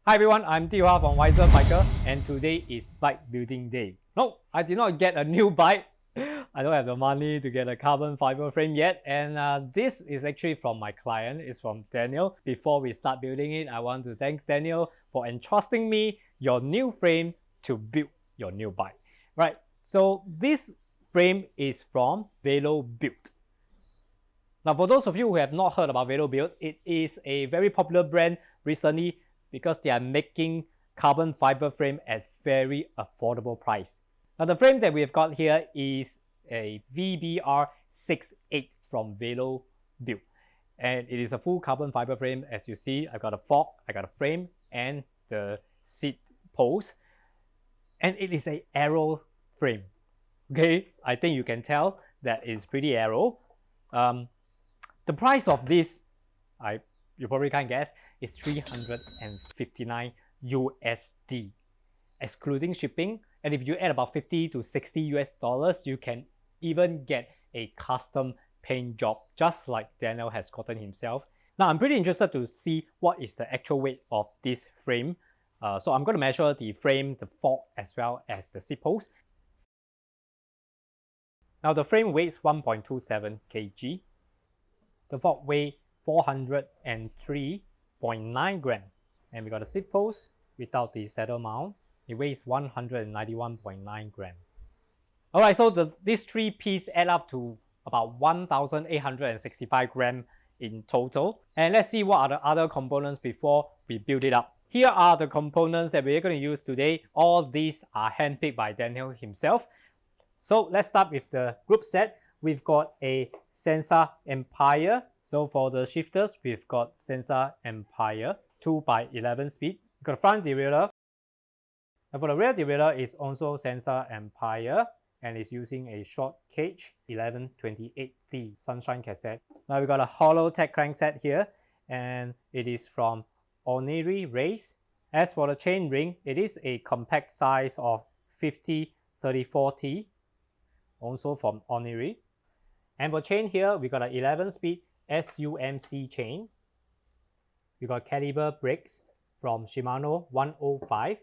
Hi everyone, I'm Tihua from Wiser Biker and today is bike building day. No, I did not get a new bike. I don't have the money to get a carbon fiber frame yet, and this is actually from my client. It's from Daniel. Before we start building it, I want to thank Daniel for entrusting me your new frame to build your new bike. Right, so this frame is from Velobuild. Now, for those of you who have not heard about Velobuild, it is a very popular brand recently because they are making carbon fiber frame at very affordable price. Now, the frame that we have got here is a VB-R-068 from Velobuild. And it is a full carbon fiber frame. As you see, I've got a fork, I got a frame, and the seat post. And it is a aero frame. Okay, I think you can tell that it's pretty aero. The price of this, you probably can't guess, is 359 USD, excluding shipping. And if you add about 50 to 60 US dollars, you can even get a custom paint job, just like Daniel has gotten himself. Now, I'm pretty interested to see what is the actual weight of this frame. So I'm going to measure the frame, the fork, as well as the seat post. Now, the frame weighs 1.27 kg. The fork weighs 403.9 grams. And we got a seat post without the saddle mount. It weighs 191.9 grams. Alright, so these three pieces add up to about 1,865 grams in total. And let's see what are the other components before we build it up. Here are the components that we're going to use today. All these are handpicked by Daniel himself. So let's start with the group set. We've got a Sensor Empire. So for the shifters, we've got Sensor Empire 2x11 speed. We've got a front derailleur. And for the rear derailleur, is also Sensor Empire and is using a short cage 1128C Sunshine cassette. Now we've got a hollow tech crankset here, and it is from Ornery Race. As for the chain ring, it is a compact size of 50-34T, also from Ornery. And for chain here, we got an 11-speed SUMC chain. We got caliber brakes from Shimano 105.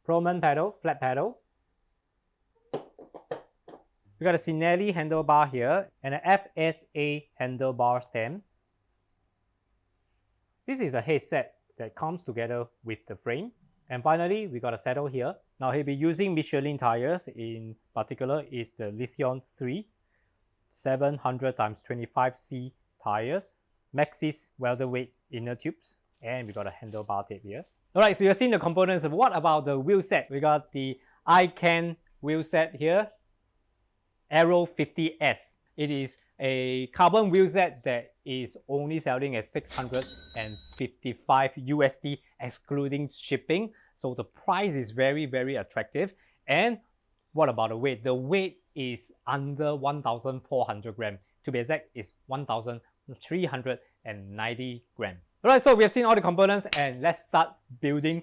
Proman pedal, flat pedal. We got a Sinelli handlebar here and an FSA handlebar stem. This is a headset that comes together with the frame. And finally, we got a saddle here. Now he'll be using Michelin tires. In particular is the Lithium 3 700x25C tires, Maxxis welterweight inner tubes, and we got a handlebar tape here. Alright, so you've seen the components. What about the wheel set? We got the iCan wheel set here, Aero 50S. It is a carbon wheel set that is only selling at 655 USD excluding shipping. So the price is very, very attractive. And what about the weight? The weight is under 1,400 grams. To be exact, it's 1,390 grams. Alright, so we have seen all the components and let's start building.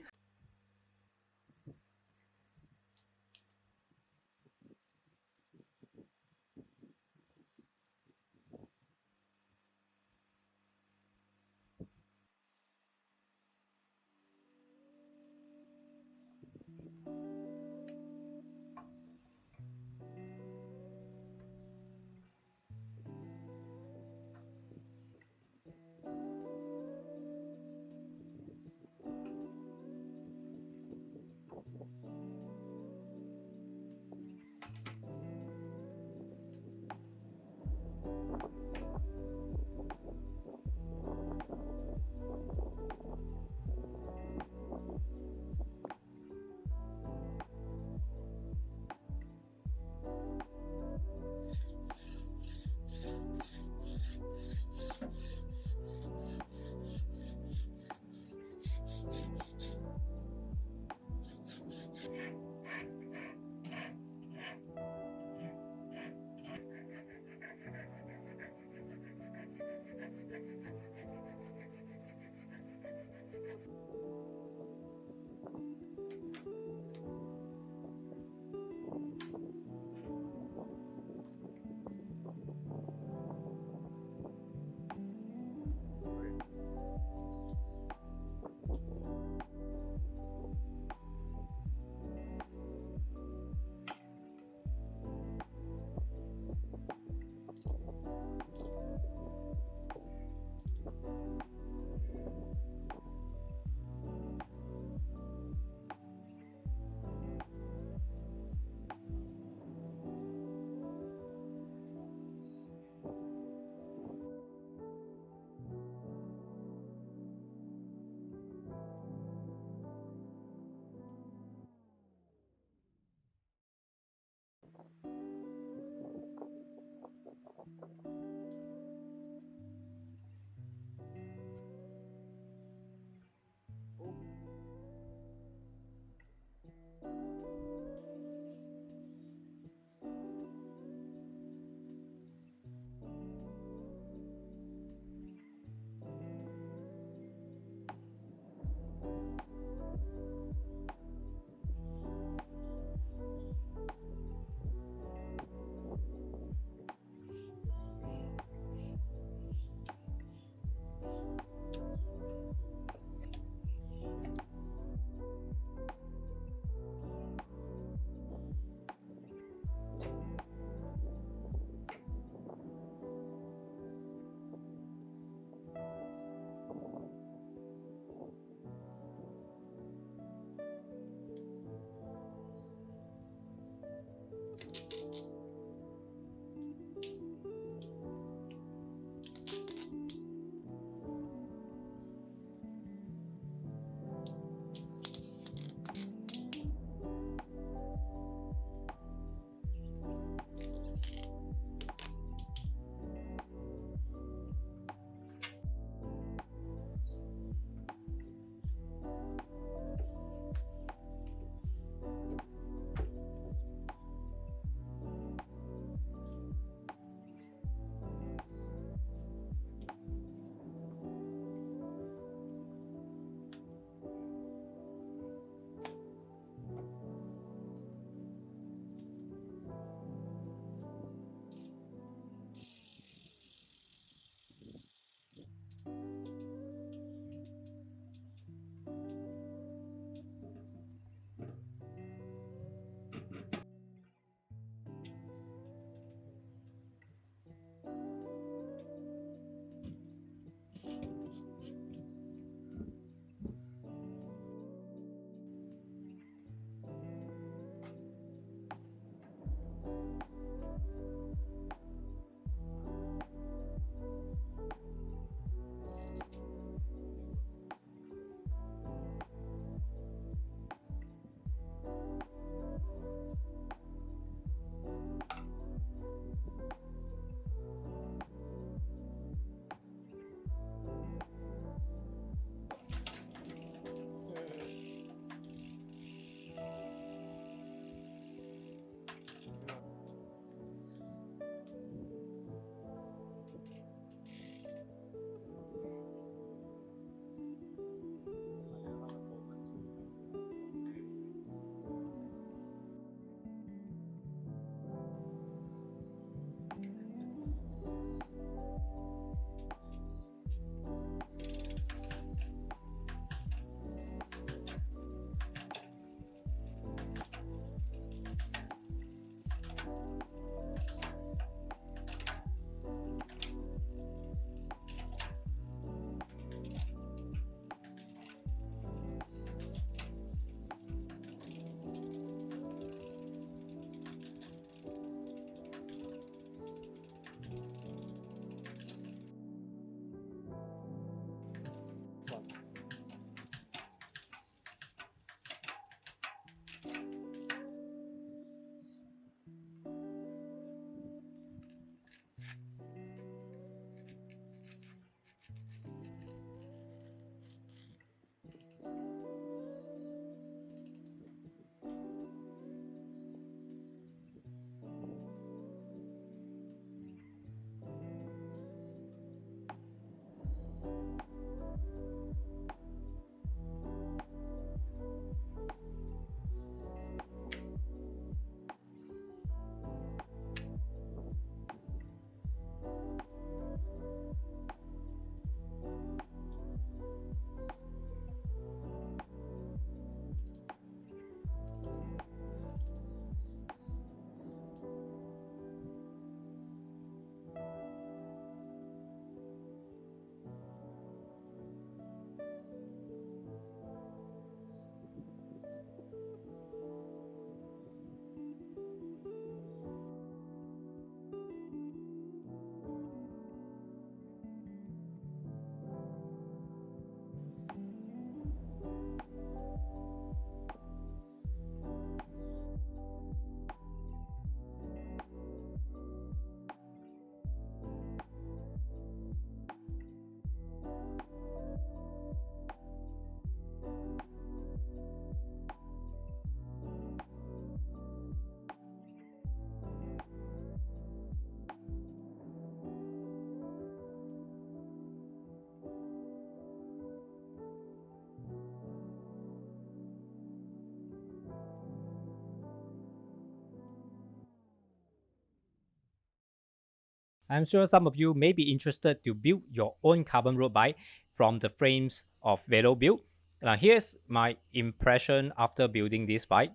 I'm sure some of you may be interested to build your own carbon road bike from the frames of Velobuild. Now here's my impression after building this bike.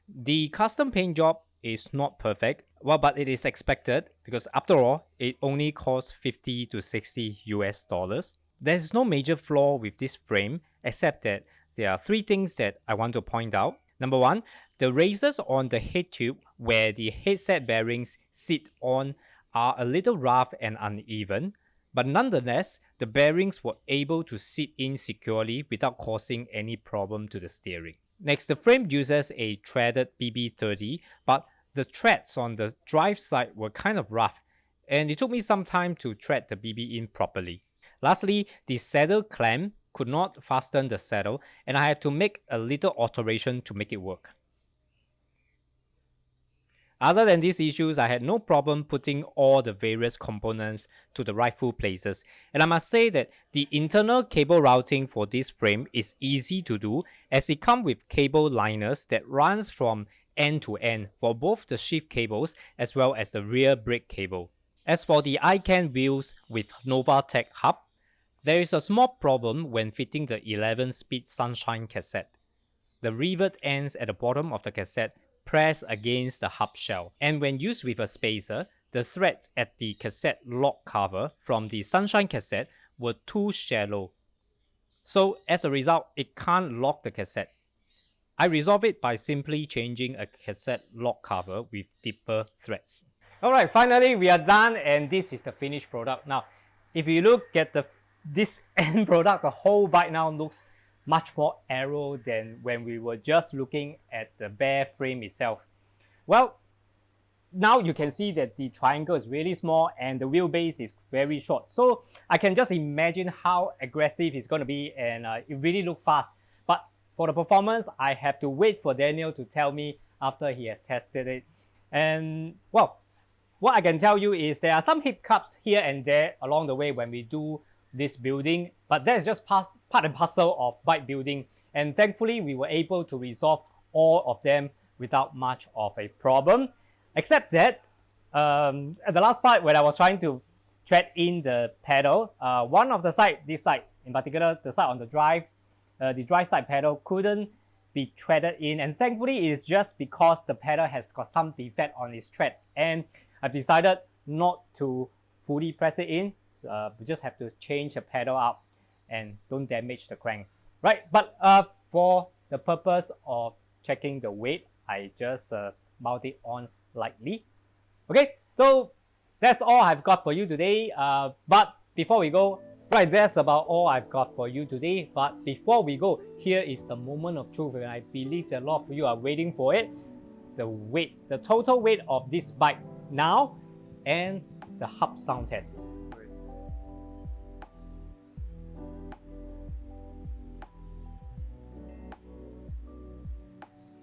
The custom paint job is not perfect, well, but it is expected because after all, it only costs 50 to 60 US dollars. There's no major flaw with this frame except that there are three things that I want to point out. Number one, the races on the head tube where the headset bearings sit on are a little rough and uneven, but nonetheless, the bearings were able to sit in securely without causing any problem to the steering. Next, the frame uses a threaded BB-30, but the threads on the drive side were kind of rough, and it took me some time to thread the BB in properly. Lastly, the saddle clamp could not fasten the saddle, and I had to make a little alteration to make it work. Other than these issues, I had no problem putting all the various components to the rightful places, and I must say that the internal cable routing for this frame is easy to do as it comes with cable liners that runs from end to end for both the shift cables as well as the rear brake cable. As for the iCan wheels with Novatech hub, there is a small problem when fitting the 11-speed Sunshine cassette. The rivet ends at the bottom of the cassette press against the hub shell, and when used with a spacer, the threads at the cassette lock cover from the Sunshine cassette were too shallow. So as a result, it can't lock the cassette. I resolve it by simply changing a cassette lock cover with deeper threads. Alright, finally we are done and this is the finished product. Now, if you look at this end product, the whole bike now looks much more aero than when we were just looking at the bare frame itself. Well, now you can see that the triangle is really small and the wheelbase is very short. So I can just imagine how aggressive it's going to be, and it really looks fast. But for the performance, I have to wait for Daniel to tell me after he has tested it. And well, what I can tell you is there are some hiccups here and there along the way when we do this building, but that's just part and parcel of bike building, and thankfully we were able to resolve all of them without much of a problem, except that at the last part when I was trying to thread in the pedal, one of the side, this side in particular, the side on the drive side pedal couldn't be threaded in, and thankfully it is just because the pedal has got some defect on its thread, and I've decided not to fully press it in. We just have to change the pedal out and don't damage the crank, right? But for the purpose of checking the weight, I just mount it on lightly. Okay, so that's all I've got for you today. But before we go, right, that's about all I've got for you today. But before we go, here is the moment of truth, and I believe that a lot of you are waiting for it. The weight, the total weight of this bike now, and the hub sound test.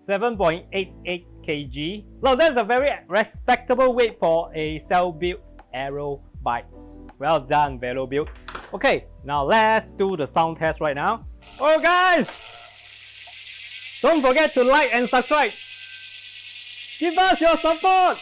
7.88 kg. Well, that's a very respectable weight for a self-built aero bike. Well done, Velobuild. Okay, now let's do the sound test right now. Oh guys, don't forget to like and subscribe. Give us your support.